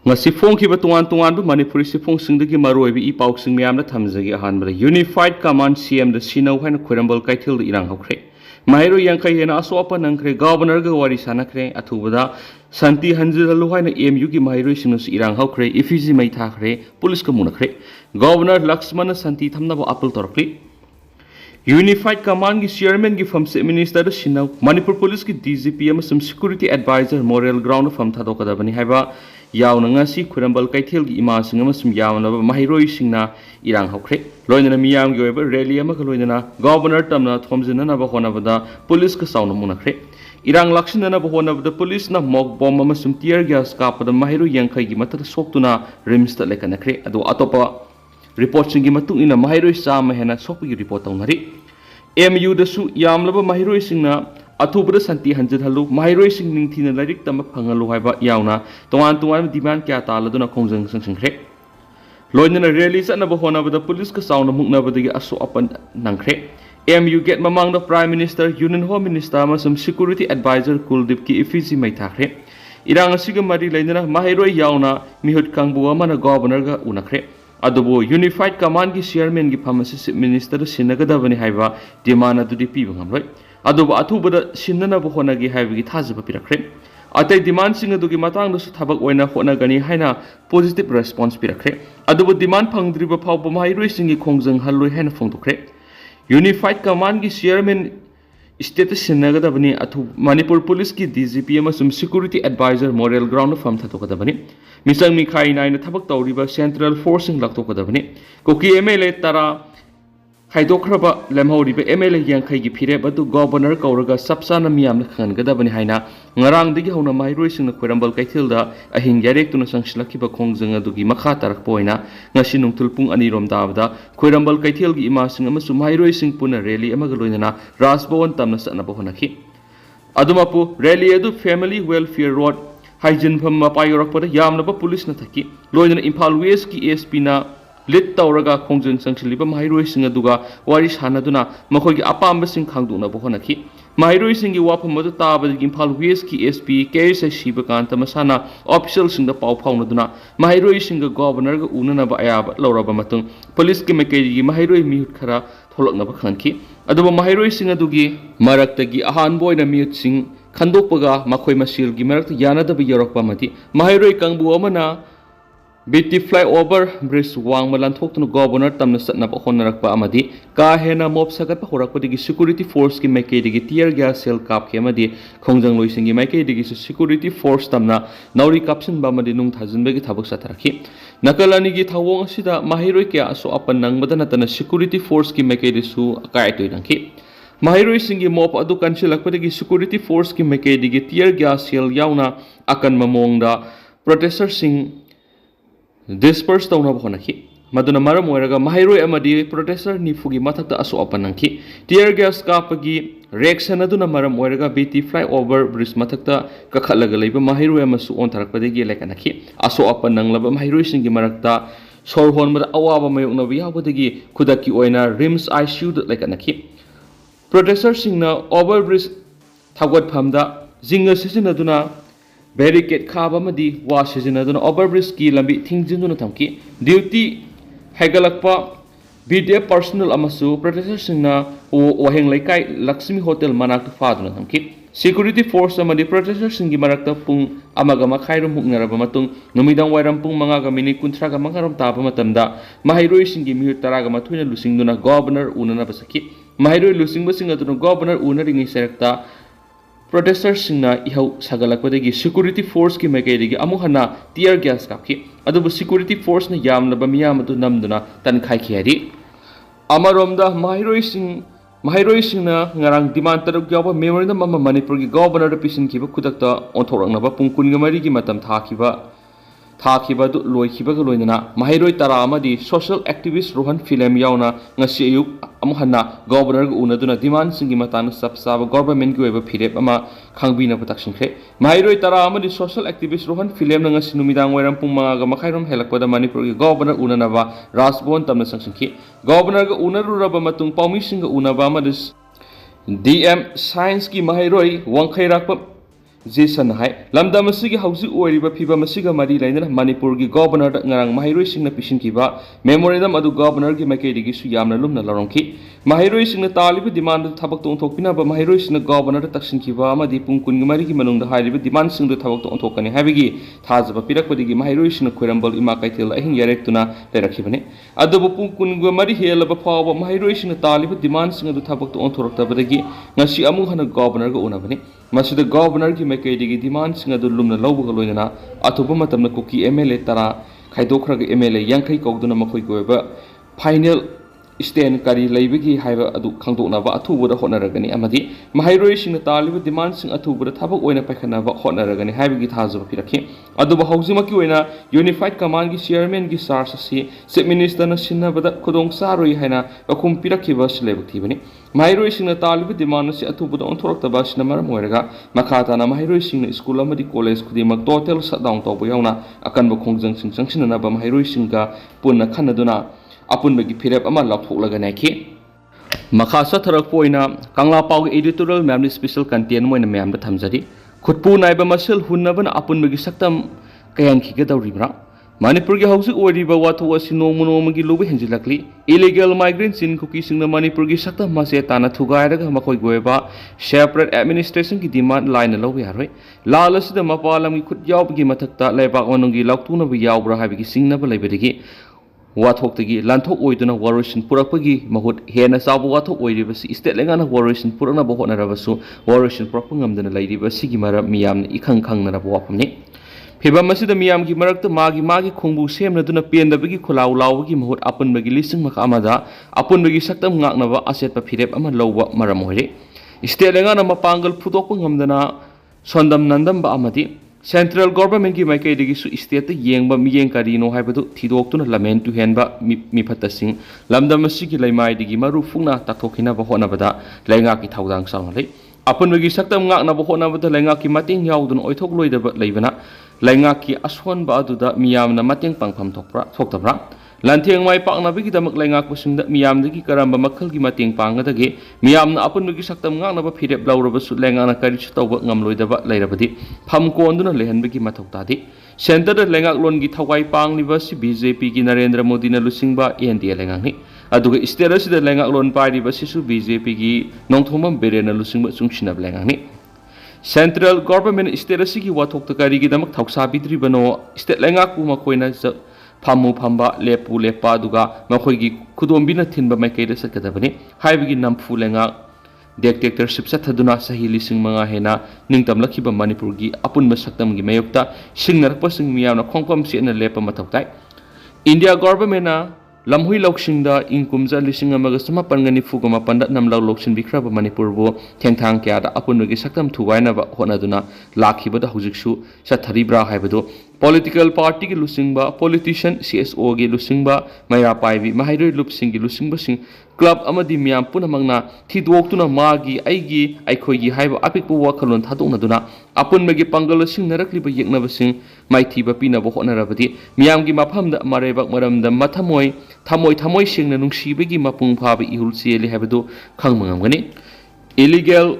ngasi phongkhiba tungan bu manipuri sifong singdagi maroibi I pausing miyamna thamjagi ahanbada unified command CM da sinau haina khurambal kaithil irang hokre mahiro yangkai hena asopa nangkre governor ga wari sanakre athubada santi hanjiralu haina MU gi mahiro sinus irang hokre effigy mai thakre police ka munakre governor Lakshmana santi thamnaba appeal torkli Unified Command की chairman की फम से minister सिनाव Manipur police की DGP अमसम security adviser moral ground फम थादोकदबनी हाइबा यावना ngasi खुरंबल कैथेल की इमा सिंग अमसम यावनबा माहिरोई सिंगना इरांग हौख्रे लोइनना मियाम की ओइबा रैली अमक लोइनना गवर्नर तमना थोमजिनना होनबदा पुलिस का साउन मुनख्रे इरांग लक्षिनना होनबदा पुलिस ना मॉक बॉम्ब अमसम टियर गैस कापदा माहिरो यंखै की मथक सोक्तुना रिम्स त लेकनख्रे अदो अतोपा रिपोर्ट सिंगी मतुंग इना माहिरोई साम हेना सोकपी रिपोर्ट तौनरी MU दसु यामलबा माहिरोई सिंगना अथुबदा संति हंजहलु माहिरोई सिंग निंगथिना लाइरिक तम फंगलु हाइबा यावना तोवान डिमांड क्या तालदुना खोंजंग संसंख्रे लोइनना रैली चनबा होनबदा पुलिस का साउन मुकनबदगी असो अपन नंख्रे MU गेट ममांग द prime minister union home minister अमसम सिक्योरिटी एडवाइजर कुलदीप की इफिजी मै थाख्रे इरांग असिगा मरि लैनना माहिरोई यावना मिहुत कांगबु अमना गवर्नर गा उनख्रे अदुबो यूनिफाइड कमांड की चेयरमैन की फार्मेसी मिनिस्टर सिनगदबनी हाइबा डिमांड अदुदि पीबा ngamloi अदुबो अथुबदा सिन्ननबो होनगी हाइबगी थाजबा पिरख्रे अतै डिमांड सिंग अदुगी मतंग दसु थबक ओइना होनगनी हाइना पॉजिटिव रेस्पॉन्स पिरख्रे अदुबो डिमांड फंगद्रिबा फावबो माहिरोई सिंगी खोंजंग हल्लोइ हाइना फोंदोख्रे यूनिफाइड कमांड की चेयरमैन स्टेटस सिनगदबनी अथु मणिपुर पुलिस की DGP अमसुम सिक्योरिटी एडवाइजर मोरल ग्राउंड फम थातोकदबनी मिसंग मिखाई नाइन थबक तौरिबा सेंट्रल फोर्सिंग लक्तोकदबनी कुकी MLA तरा खाइदोखरबा लेमहौरिबा MLA यांखै की फिरेब अदु गवर्नर कौरगा सबसाना मियाम खनगदबनी हाइना ngarangdagi hona mairoi singna khoirambal kaithilda ahing yarek tuna sangsilakhiba khongjang adugi makha tarakpoina ngasi nungtul pung ani rom dabda khoirambal kaithilgi ima sing amasu mairoi sing puna rally amaga loinana rajbhavan tamna sanaba honakhi adumapu rally adu family welfare road hygiene pham mapayorakpada yamnaba police na thaki loinana Imphal West ki SP na lit tawraga khongjang sangsiliba mairoi sing aduga wari sanaduna makhogi apamba sing khangduna bo honakhi माहिरोई सिंगी वाफम मदु ताबदगी Imphal west की SP KSI शिबकांत मसाना official सिंग द पाव फाउनदुना माहिरोई सिंग गवर्नर ग उननबा अयाब लौरबा मतुंग पुलिस के मेकेजी माहिरोई मिहुत खरा थोलकनबा खनखी अदुबा माहिरोई सिंग अदुगी मरक्तगी अहान बोयना मिहुत सिंग खंदोकपगा मखोय मसिलगी मरक्त यानदबा यरकपा मति माहिरोई कंगबु अमना BT flyover bridge wang malan thoktu governor tamna satna pa honarakpa amadi ka hena mob sagat pa horakpadi security force ki maike digi tear gas cell kap ke amadi khongjang loisingi maike digi security force tamna nauri kapsin ba amadi nung thajin begi thabak sataraki nakalani gi thawong asida mahiroi ke aso apan nang badana tana security force ki maike disu kai toinangki mahiroi singi mob adu kansilakpadi security force ki maike digi tear gas cell yauna akan mamongda protester sing disperse tawna bhonakhi maduna maram oiraga mahiroi amadi protester nifugi mathakta aso apanangki tear gas kapagi reaction aduna maram oiraga BT flyover bridge mathakta kakhalaga leiba mahiroi amasu on tharakpadegi lekanakhi aso apananglaba mahiroi singi marakta sor honmada awaba mayoknabi yabodegi khudaki oina rims ICU lekanakhi protester singna over bridge thagwat phamda jinga sisinaduna barricade khaba madi wa sijinaduna overbridge ki lambi thingjinduna thamki duty haigalakpa BDF personnel amasu protester singna waheng laikai Lakshmi hotel manak faduna thamki security force amadi protester singi marakta pung amaga makhairum huknaraba matung numidang wairam pung mangaga mini kunthraga mangaram taba matamda mahiroi singi mi taraga mathuina lusingduna governor unana basaki mahiroi lusingba singaduna governor unaringi serakta protester singna ihau sagalakpadagi security force ki maikaidagi amuhana tear gas kapki adubu security force na yamnaba miyam adu namduna tankhai khiyari amaromda mahiroi singna ngarang demand taruk yawa memorandum amma Manipur gi governor pisin kiba kudakta onthorangna pungkun gamari gi matam थाखिबा दु लोइखिबा लोइना माहिरोई तरा अमदी social activist Rohan फिल्म यावना ngasi ayuk amuhanna governor gu unaduna demand singi matana sabsaba government gi weba phirep ama khangbina pataksingkhe mahiroi tara amadi social activist rohan film na ngasi numidang wairam pungma ga makhairom helakpada Manipur gi governor unanaba rasbon tamna sangsingkhi governor gu unaruraba matung paumi singa unaba amadis DM science ki mahiroi wangkhairakpa Jason hai lamda masigi hausi oiriba phiba masiga mari lainana Manipur gi governor da ngarang mahairoi singna pishin kiba memorandum adu governor gi makai gi su yamna lumna larongki mahairoi singna taliba demand thabak to onthokpina ba mahairoi singna governor da taksin kiba amadi pungkun gi mari gi manung da hairiba demand sing da thabak to onthokani habigi thajaba pirakpadi gi mahairoi singna khoirambal ima kaitel ahin yarek tuna lerakibane adu pungkun gi mari helaba phawa mahairoi singna taliba demand sing adu thabak to onthoroktabadagi ngasi amu hana governor ga unabane masida governor ki makai digi demand sing adu lumna lawbuga loinana atuba matamna Kuki MLA tara khaidokraga MLA yankai kauduna makhoi goiba final stand kari laibigi haiba adu khangdokna ba athubuda honaragani amadi mahairoi singna taliba demand sing athubuda thabak oina pakhana ba honaragani haibigi thajaba pirakhi aduba haujima ki oina unified command gi chairman gi sars si chief minister na sinnabada khudong saroi haina akum pirakhi ba slebak thibani mahairoi singna taliba demand si athubuda onthorokta ba sinamar moiraga makhata na mahairoi singna school amadi college khudimak total shutdown tawba yauna akanba khongjang sing changsinana ba mahairoi singga punna khanaduna apunbagi phirep ama lakthoklaga naikhi makha satharak poina kangla pau editorial memni special content moina mem da thamjari khutpu naiba masel hunnabana apunbagi saktam kayan khiga dawribra Manipur gi hausi oriba watho asi nomo gi lobe henjilakli illegal migrants in Kuki singna Manipur gi saktam mase tana thugairaga makoi goeba separate administration gi demand line lobe haroi lalasida mapalam gi khut yaw gi mathakta leibak wanungi laktuna bi yawbra habigi singna ba leibedigi wathokdagi lanthok oiduna warration purakpagi mahut hena sabu wathok oiribasi state lengana warration purana ba honarabasu warration propangam lairiba sigi mara miyam ikhang khangnara ba wapamni pheba masida miyam gi marakta magi khongbu semna duna pendabagi khulaw lawgi mahut apunbagi lising maka amada apunbagi saktam ngaknaba asetpa phirep ama lawba maram hoire state lengana mapangal phutok ngamdana sondam nandam ba amadi Central government ki mai kai digi su state yengba miyeng kari no haibadu thidoktuna lamen tu henba mi phatasing lamdam asigi laimai digi maru fungna takthokina ba hona bada lainga ki thaudang sanglei apun bagi saktam ngak na ba hona bada lainga ki mating yaudun oithok loida ba leibana lainga ki aswan ba aduda miyamna mating pangpham thoktabra Lantiang mai pakna bigi damak lainga kusingda miyam dagi karamba makhal gi mating pangadagi miyamna apun bagi saktam ngakna ba phirep lawraba su lainga na kari chutawba ngamloidaba lairabadi phamko onduna lehan bagi mathoktadi center da lainga lon gi thawai pangliba si BJP gi Narendra Modi na lusingba NDA lainga ni aduga state sida lainga lon pari ba sisu BJP gi nongthomam bere na lusingba chungchinab lainga ni Central government state sigi wathokta kari gi damak thawsa bidri bano state lainga ku makoina Pamu pamba lepu lepa duga makoigi kudombina thinba maikaida sakadabani haibigi namfu lenga dictatorship sathaduna sahi lising manga hena ningtam lakhiba Manipur gi apunba saktam gi mayokta singnarakpa sing miyamna khongpam sena lepa mathoktai India government na lamhui loksingda inkumja lising amaga samapangani fugama panda namlaw loksin bikraba Manipur bo thengthang kya da apunba gi saktam thuwaina ba honaduna lakhiba da hujiksu satharibra haibado Political party ki lusingba politician CSO ki lusingba mayra paibi mahairoi lupsing ki lusingba sing club amadi miyam punamangna thidoktuna magi aigi aikhoi haiba apikpu wakhalon thadokna duna apunba gi pangal sing narakliba yeknaba sing maithiba pina bo honarabadi miyam gi maphamda marebak maramda thamoi singna nungsiba gi mapung phaba ihul cheli habadu khangmangam illegal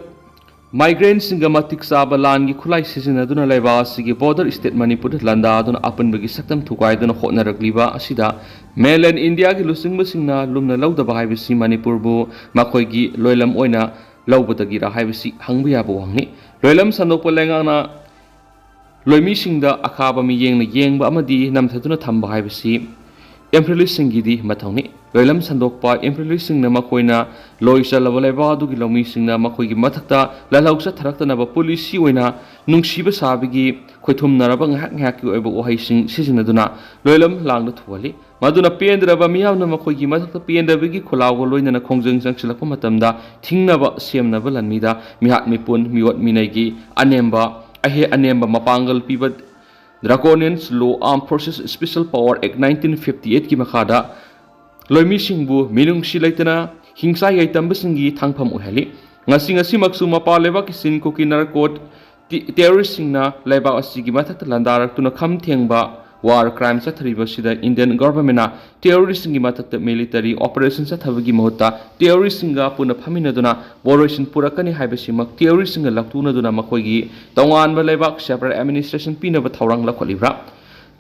Migrants singa matik saba lan gi khulai sisina duna laiba sigi border state Manipur landa duna apan bagi saktam thukai duna hotna rakliba asida mainland India gi lusingba singna lumna lawda ba haibisi Manipur bu makhoi gi loilam oina lawbadagi ra haibisi hangbiya bo wangni loilam sandokpa lengana loimi singda akhaba mi yengba amadi namthaduna thamba haibisi Empress Singidi Matoni, Loilam Sandokpa, Empress Sing Namakoina, Loisa Lavaleva, Dugilomi Sing Namakogi Mathakta, Lalausa Taraktanaba Police Wina, Nungshiba Sabigi, Kotum Narabang Haku Ebo Ohaising, Sisinaduna, Loilam Lang the Twali, Maduna Piendraba Miao Namakogi Mathaka Pienda Vigi Kolawa Loina Kongjang Sanksilakomatamda, Tingnaba Siam Naval and Mida, Mihat Mipun, Miwat Minagi, Anemba, Ahe Anemba Mapangal Pibat. Draconians Law Armed Forces Special Power Act 1958 ki makhada loimi singbu minung silaitana hingsa yaitam singi thangpham uhali ngasi maksu mapa leba ki sin ko ki narcot terrorist singna leba asigi mathak landarak tuna kham thengba war crime chathriba Indian government terrorist ngi mathakta military operation chathabagi mahutta terrorist singa puna phaminaduna boration purakani haibasimak terrorist singa laktunaduna makoigi tongan ba lebak separate administration pinaba thawrang lakholibra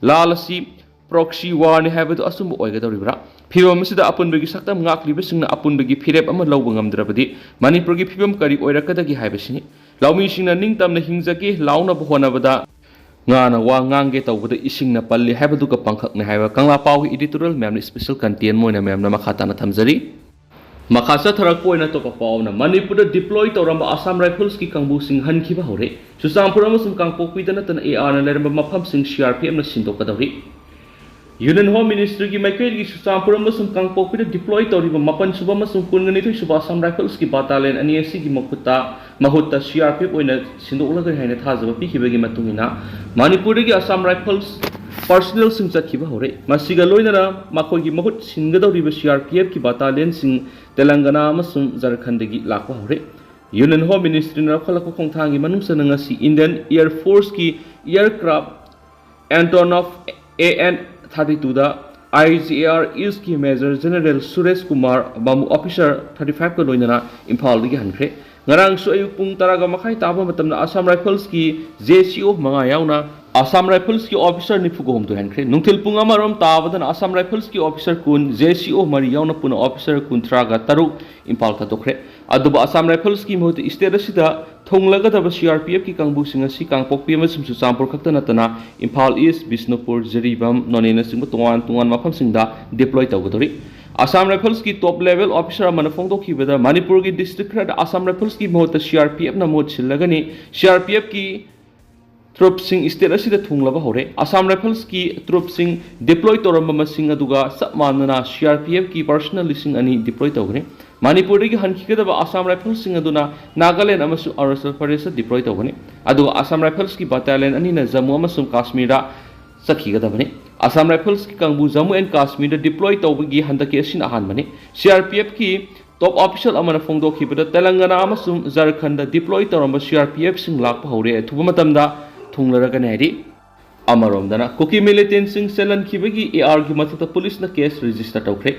lalasi proxy war ni haibadu asum oigadoribra phibam sida apunbagi saktam ngakliba singna apunbagi phirep ama lawba ngamdrabadi manipurgi phibam kari oirakadagi haibasini laumi singna ningtamna hingjaki launa bhonabada ngana wa ngange tawbada isingna palli haibadu ka pangkhakne haiba kangla pawi editorial memna special content moina memna makhata na thamjari makhasa tharak poina to paawna manipur deploy tawramba Assam rifles ki kangbu sing hankhiba hore susampur amasum kangpokpi dana tan AR na leramba mafam sing CRPF na sindokadawri Union Home Ministry ki Michael ki Susampur amasum kangpokpi deploy tawriba mapan suba amasum kunganithoi suba Assam rifles ki battalion ani asi ki mahutta CRPF oina sindokulaga haina thajaba pikibagi matungina Manipur ki Assam rifles personnel sing chatkiba hore masiga loinara makoi ki mahut singgadawriba CRPF ki battalion sing Telangana amasum Jharkhand gi lakwa hore Union Home Ministry na khalako khongthangi manungsa ngasi Indian Air Force ki aircraft Antonov AN-32 da IGR East ki Major General Suresh Kumar Bamu Officer 35 ko loinara Imphal gi hankhre ngarang su ayuk pung taraga makai taba matamna Assam Rifles ki JCO mga yauna Assam Rifles ki officer ni fugo humtu hankre nungtil pung amarom tabadan Assam Rifles ki officer kun JCO mari yauna puna officer kun traga taru Imphal ka tokre aduba Assam Rifles ki mohut state asida thonglaga daba CRPF ki kangbu singa si kangpokpi amasum Susampur khakta natana Imphal East Bisnupur Jiribam nonena singba tungan mafam singda deploy tawgadori Assam Rifles ki top level officer amana phongdokhibada Manipur ki district khada Assam Rifles ki mohut CRPF na mohut chillagani CRPF ki troop sing state asida thunglaba hore Assam Rifles ki troop sing deploy toramba masing aduga sapmanana CRPF ki personal sing ani deploy tawgani Manipur ki hankhigada Assam Rifles sing aduna Nagaland amasu Arunachal Pradesh deploy tawgani aduga Assam Rifles ki battalion ani na Jammu amasum Kashmir sakhigadabani Assam Rifles ki kangbu Jammu and Kashmir deploy tawbagi handaki asin ahanbani CRPF ki top official amana phongdokhibada Telangana amasum Jharkhand deploy tawramba CRPF sing lakpa hore thuba matamda thunglaraga nairi amaromdana Kuki militant sing selan khibagi AR ki mathata police na case register tawkhre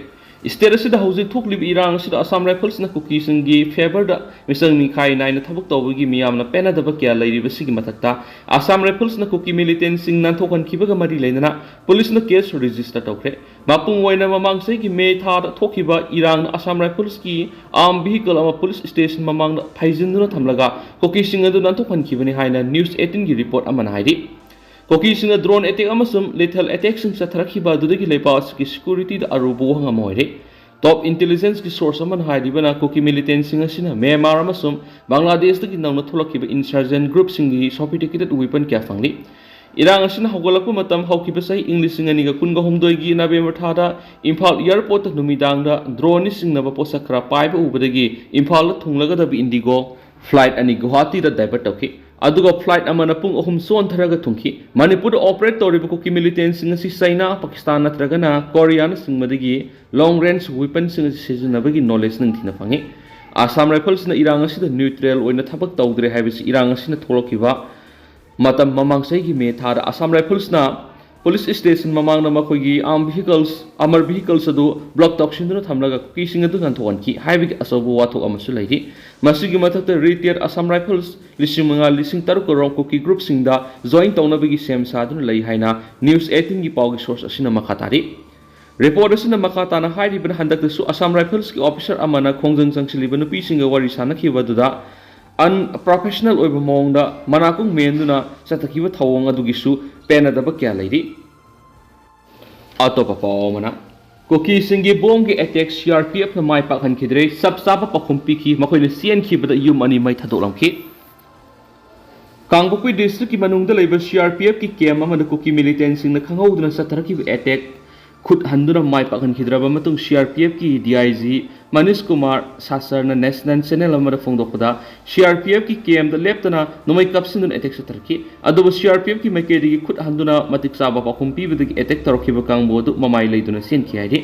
state asida hauji thoklib irang asida Assam Rifles na Kuki singi favor da misang ni khai nai na thabuk tawbagi miyamna pena daba kya lairiba sigi mathakta Assam Rifles na Kuki militant sing nan thokhan khibaga mari leinana police na case register tawkhre mapung waina mamang sei ki me tha thokhiba irang na Assam Rifles ki arm vehicle ama police station mamang phaijinduna thamlaga Kuki sing adu nan thokhan khibani haina news 18 gi report amana hairi Kuki sing drone attack amasum lethal attack sing sathrakhiba dudagi leipas ki security da arubu hanga moire top intelligence ki source aman haidibana Kuki militant sing asina Myanmar amasum Bangladesh dagi nawna tholakhiba insurgent group sing gi sophisticated weapon kya fangli irang asina hogolakpu matam haukiba sai English sing ani ga kunga homdoi gi November thada Imphal airport ta numidang da drone sing na ba posakra paiba ubadagi Imphal thunglaga da Indigo flight ani Guwahati da divert tawki aduga flight amana pung ahum son tharaga thungki Manipur operate tawriba Kuki militant sing si China Pakistan natragana Korea na sing madagi long range weapon sing sizinabagi knowledge nang thina phangi Assam Rifles na irang asida neutral oina thabak tawdre habisi irang asina tholokiba matam mamang sai gi me thara Assam Rifles na police station mamang na makogi armor vehicles adu block toxinduna thamlaga Kuki sing adu kan thonki haibi asobu wathok amasu lairi masigi mathakta retired Assam Rifles lising taru korong Kuki group sing da join tawnabagi sem saduna lai haina news 18 gi pawgi source asina makhatari report asina makhatana hairi ban handakta su Assam Rifles ki officer amana khongjang changsiliba nupi singa wari sanakhiba duda unprofessional oiba mongda manakung menduna satakhiba thawong adugi su pena daba kya lairi atopa pawmana Kuki singi bongi attack CRPF na mai pakhan khidre sabsaba pakhumpi ki makoi na sian khibada yum ani mai thadolamki Kangbukui district ki manungda leiba CRPF ki camp amana Kuki militant sing na khanghauduna sathrakhiba attack khut handuna mai pakhan khidraba matung CRPF ki DIG Manish Kumar Sasar na national channel amada phongdokpada CRPF ki camp da leptana nomai kapsindun attack satarki aduba CRPF ki maikedi ki khut handuna matik saba pakhumpi bidagi attack tarokhiba kangbodu mamai leiduna sen ki haidi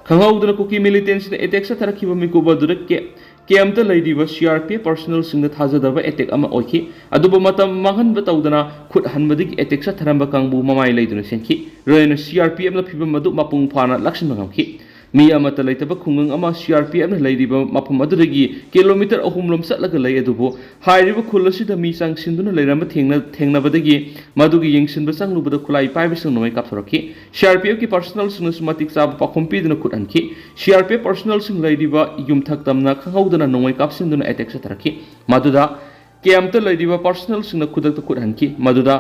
khanghauduna Kuki militant sing attack satarkhiba mikuba durake ꯀꯦꯝꯇ ꯂꯩꯔꯤꯕ CRPF ꯄꯔꯁꯣꯅꯦꯜꯁꯤꯡꯗ ꯊꯥꯖꯗꯕ attack ꯑꯃ ꯑꯣꯏꯈꯤ ꯑꯗꯨꯕꯨ ꯃꯇꯝ ꯃꯥꯡꯍꯟꯕ ꯇꯧꯗꯅ ꯈꯨꯠ ꯍꯟꯕꯗꯒꯤ ꯑꯦꯇꯦꯛ ꯆꯠꯊꯔꯝꯕ ꯀꯥꯡꯕꯨ ꯃꯃꯥꯏ ꯂꯩꯗꯨꯅ ꯁꯦꯟꯈꯤ ꯂꯣꯏꯅ CRPFꯅ ꯐꯤꯚꯝ ꯑꯗꯨ ꯃꯄꯨꯡ ꯐꯥꯅ ꯂꯥꯛꯁꯤꯟꯕ ꯉꯝꯈꯤ ꯃꯤ ꯑꯃꯠꯇ ꯂꯩꯇꯕ ꯈꯨꯡꯒꯪ ꯑꯃ CRPFꯅ ꯂꯩꯔꯤꯕ ꯃꯐꯝ ꯑꯗꯨꯗꯒꯤ ꯀꯤꯂꯣꯃꯤꯇꯔ 3 ꯆꯠꯂꯒ ꯂꯩ ꯑꯗꯨꯕꯨ ꯍꯥꯏꯔꯤꯕ ꯈꯨꯜ ꯑꯁꯤꯗ ꯃꯤ ꯆꯪꯁꯤꯟꯗꯨꯅ ꯂꯩꯔꯝꯕ ꯊꯦꯡꯅꯕꯗꯒꯤ ꯃꯗꯨꯒꯤ ꯌꯦꯡꯁꯤꯟꯕ ꯆꯪꯂꯨꯕꯗ ꯈꯨꯠꯂꯥꯏ ꯄꯥꯏꯕꯁꯤꯡ ꯅꯣꯡꯃꯩ ꯀꯥꯞꯊꯣꯔꯛꯈꯤ CRPFꯀꯤ ꯄꯔꯁꯣꯅꯦꯜꯁꯤꯡꯅꯁꯨ ꯃꯇꯤꯛ ꯆꯥꯕ ꯄꯥꯎꯈꯨꯝ ꯄꯤꯗꯨꯅ ꯈꯨꯠ ꯍꯟꯈꯤ CRPF ꯄꯔꯁꯣꯅꯦꯜꯁꯤꯡ ꯂꯩꯔꯤꯕ ꯌꯨꯝꯊꯛ ꯇꯝꯅ ꯈꯪꯍꯧꯗꯅ ꯅꯣꯡꯃꯩ ꯀꯥꯞꯁꯤꯟꯗꯨꯅ ꯑꯦꯇꯦꯛ ꯆꯠꯊꯔꯛꯈꯤ ꯃꯗꯨꯗ ꯀꯦꯝꯇ ꯂꯩꯔꯤꯕ ꯄꯔꯁꯣꯅꯦꯜꯁꯤꯡꯅ ꯈꯨꯗꯛꯇ ꯈꯨꯠ ꯍꯟꯈꯤ ꯃꯗꯨꯗ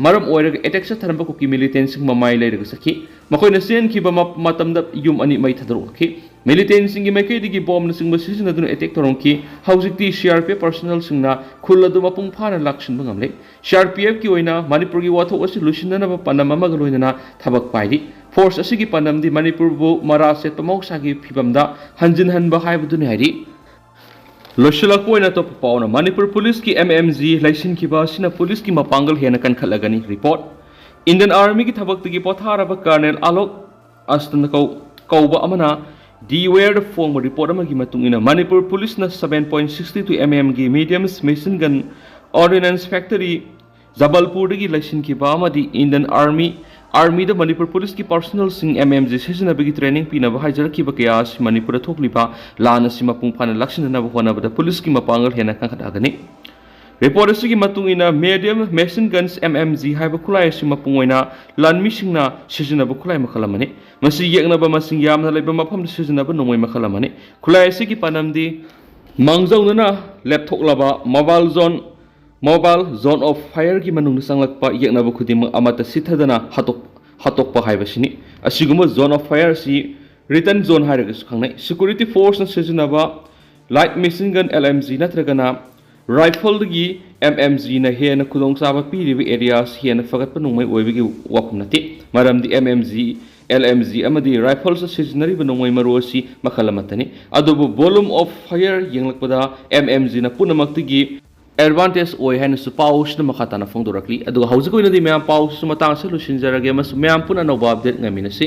ꯃꯔꯝ ꯑꯣꯏꯔꯒ ꯑꯦꯇꯦꯛ ꯆꯠꯊꯔꯝꯕ ꯀꯨꯀꯤ ꯃꯤꯂꯤꯇꯦꯟꯁꯤꯡ ꯃꯃꯥꯏ ꯂꯩꯔꯒ ꯆꯠꯈꯤ ꯃꯈꯣꯏꯅ ꯆꯦꯟꯈꯤꯕ ꯃꯇꯝꯗ ꯌꯨꯝ ꯑꯅꯤ ꯃꯩ ꯊꯥꯗꯣꯛꯈꯤ ꯃꯤꯂꯤꯇꯦꯟꯁꯤꯡꯒꯤ ꯃꯥꯏꯀꯩꯗꯒꯤ ꯕꯣꯝꯅꯆꯤꯡꯕ ꯁꯤꯖꯤꯟꯅꯗꯨꯅ ꯑꯦꯇꯦꯛ ꯇꯧꯔꯝꯈꯤ ꯍꯧꯖꯤꯛꯇꯤ CRPF ꯄꯔꯁꯣꯅꯦꯜꯁꯤꯡꯅ ꯈꯨꯜ ꯑꯗꯨ ꯃꯄꯨꯡ ꯐꯥꯅ ꯂꯥꯛꯁꯤꯟꯕ ꯉꯝꯂꯦ CRPFꯀꯤ ꯑꯣꯏꯅ ꯃꯅꯤꯄꯨꯔꯒꯤ ꯋꯥꯊꯣꯛ ꯑꯁꯤ ꯂꯣꯏꯁꯤꯟꯅꯅꯕ ꯄꯥꯟꯗꯝ ꯑꯃꯒ ꯂꯣꯏꯅꯅ ꯊꯕꯛ ꯄꯥꯏꯔꯤ ꯐꯣꯔꯁ ꯑꯁꯤꯒꯤ ꯄꯥꯟꯗꯝꯗꯤ ꯃꯅꯤꯄꯨꯔꯕꯨ ꯃꯔꯥ ꯁꯦꯠꯄ ꯃꯍꯧꯁꯥꯒꯤ ꯐꯤꯕꯝꯗ ꯍꯟꯖꯤꯟꯍꯟꯕ ꯍꯥꯏꯕꯗꯨꯅꯤ ꯍꯥꯏꯔꯤ ꯂꯣꯏꯁꯤꯜꯂꯛꯄ ꯑꯣꯏꯅ ꯑꯇꯣꯞꯄ ꯄꯥꯎꯅ ꯃꯅꯤꯄꯨꯔ ꯄꯨꯂꯤꯁꯀꯤ MMG ꯂꯩꯁꯤꯟꯈꯤꯕ ꯑꯁꯤꯅ ꯄꯨꯂꯤꯁꯀꯤ ꯃꯄꯥꯡꯒꯜ ꯍꯦꯟꯅ ꯀꯟꯈꯠꯂꯒꯅꯤ ꯔꯤꯄꯣꯔꯠ ꯏꯟꯗꯤꯌꯟ ꯑꯥꯔꯃꯤꯒꯤ ꯊꯕꯛꯇꯒꯤ ꯄꯣꯊꯥꯔꯕ ꯀꯔꯅꯦꯜ ꯑꯂꯣꯛ ꯑꯁꯇꯟ ꯀꯧꯕ ꯑꯃꯅ ꯗꯤꯋꯦꯌꯔꯗ ꯐꯣꯡꯕ ꯔꯤꯄꯣꯔꯠ ꯑꯃꯒꯤ ꯃꯇꯨꯡ ꯏꯟꯅ ꯃꯅꯤꯄꯨꯔ ꯄꯨꯂꯤꯁꯅ 7.62 mm medium machine gun ordnance factory ꯖꯕꯜꯄꯨꯔꯗꯒꯤ ꯂꯩꯁꯤꯟꯈꯤꯕ ꯑꯃꯗꯤ ꯏꯟꯗꯤꯌꯟ ꯑꯥꯔꯃꯤꯗ ꯃꯅꯤꯄꯨꯔ ꯄꯨꯂꯤꯁꯀꯤ ꯄꯔꯁꯣꯅꯦꯜꯁꯤꯡ MMG ꯁꯤꯖꯤꯟꯅꯕꯒꯤ ꯇ꯭ꯔꯦꯅꯤꯡ ꯄꯤꯅꯕ ꯍꯥꯏꯖꯔꯛꯈꯤꯕ ꯀꯌꯥ ꯑꯁꯤ ꯃꯅꯤꯄꯨꯔꯗ ꯊꯣꯛꯂꯤꯕ ꯂꯥꯟ ꯑꯁꯤ ꯃꯄꯨꯡ ꯐꯥꯅ ꯂꯥꯛꯁꯤꯟꯅꯅꯕ ꯍꯣꯠꯅꯕꯗ ꯄꯨꯂꯤꯁꯀꯤ ꯃꯄꯥꯡꯒꯜ ꯍꯦꯟꯅ ꯀꯟꯈꯠꯂꯒꯅꯤ ꯔꯤꯄꯣꯔꯠ ꯑꯁꯤꯒꯤ ꯃꯇꯨꯡ ꯏꯟꯅ ꯃꯦꯗꯤꯌꯝ ꯃꯦꯁꯤꯟ ꯒꯟꯁ MMG ꯍꯥꯏꯕ ꯈꯨꯠꯂꯥꯏ ꯑꯁꯤ ꯃꯄꯨꯡ ꯑꯣꯏꯅ ꯂꯥꯟꯃꯤꯁꯤꯡꯅ ꯁꯤꯖꯤꯟꯅꯕ ꯈꯨꯠꯂꯥꯏ ꯃꯈꯜ ꯑꯃꯅꯤ ꯃꯁꯤ ꯌꯦꯛꯅꯕ ꯃꯁꯤꯡ ꯌꯥꯝꯅ ꯂꯩꯕ ꯃꯐꯝꯗ ꯁꯤꯖꯤꯟꯅꯕ ꯅꯣꯡꯃꯩ ꯃꯈꯜ ꯑꯃꯅꯤ ꯈꯨꯠꯂꯥꯏ ꯑꯁꯤꯒꯤ ꯄꯥꯟꯗꯝꯗꯤ ꯃꯥꯡꯖꯧꯅꯅ ꯂꯦꯞꯊꯣꯛꯂꯕ ꯃꯣꯕꯥꯏꯜ ꯖꯣꯟ ꯑꯣꯐ ꯐꯥꯌꯔꯒꯤ ꯃꯅꯨꯡꯗ ꯆꯪꯂꯛꯄ ꯌꯦꯛꯅꯕ ꯈꯨꯗꯤꯡꯃꯛ ꯑꯃꯠꯇ ꯁꯤꯊꯗꯅ ꯍꯥꯠꯇꯣꯛꯄ ꯍꯥꯏꯕꯁꯤꯅꯤ ꯑꯁꯤꯒꯨꯝꯕ ꯖꯣꯟ ꯑꯣꯐ ꯐꯥꯌꯔ ꯑꯁꯤ ꯔꯤꯇꯟ ꯖꯣꯟ ꯍꯥꯏꯔꯒꯁꯨ ꯈꯪꯅꯩ ꯁꯦꯀꯨꯔꯤꯇꯤ ꯐꯣꯔꯁꯅ ꯁꯤꯖꯤꯟꯅꯕ ꯂꯥꯏꯠ ꯃꯦꯁꯤꯟ ꯒꯟ LMG ꯅꯠꯇ꯭ꯔꯒꯅ ꯔꯥꯏꯐꯜꯗꯒꯤ MMGꯅ ꯍꯦꯟꯅ ꯈꯨꯗꯣꯡꯆꯥꯕ ꯄꯤꯔꯤꯕ ꯑꯦꯔꯤꯌꯥꯁ ꯍꯦꯟꯅ ꯐꯒꯠꯄ ꯅꯣꯡꯃꯩ ꯑꯣꯏꯕꯒꯤ ꯋꯥꯐꯝ ꯅꯠꯇꯦ ꯃꯔꯝꯗꯤ LMG ꯑꯃꯗꯤ ꯔꯥꯏꯐꯜꯁ ꯁꯤꯖꯤꯟꯅꯔꯤꯕ ꯅꯣꯡꯃꯩ ꯃꯔꯨ ꯑꯁꯤ ꯃꯈꯜ ꯑꯃꯠꯇꯅꯤ ꯑꯗꯨꯕꯨ ꯚꯣꯂꯨꯝ ꯑꯣꯐ ꯐꯥꯌꯔ ꯌꯦꯡꯂꯛꯄꯗ MMGꯅ ꯄꯨꯝꯅꯃꯛꯇꯒꯤ ꯑꯦꯗꯚꯥꯟꯇꯦꯖ ꯑꯣꯏ ꯍꯥꯏꯅꯁꯨ ꯄꯥꯎꯁꯤꯅ ꯃꯈꯥ ꯇꯥꯅ ꯐꯣꯡꯗꯣꯔꯛꯂꯤ ꯑꯗꯨꯒ ꯍꯧꯖꯤꯛ ꯑꯣꯏꯅꯗꯤ ꯃꯌꯥꯝ ꯄꯥꯎꯁꯤꯁꯨ ꯃꯇꯥꯡ ꯑꯁꯤ ꯂꯣꯏꯁꯤꯟꯖꯔꯒꯦ ꯑꯃꯁꯨꯡ ꯃꯌꯥꯝ ꯄꯨꯟꯅ ꯑꯅꯧꯕ ꯑꯞꯗꯦꯠ ꯉꯥꯏꯃꯤꯟꯅꯁꯤ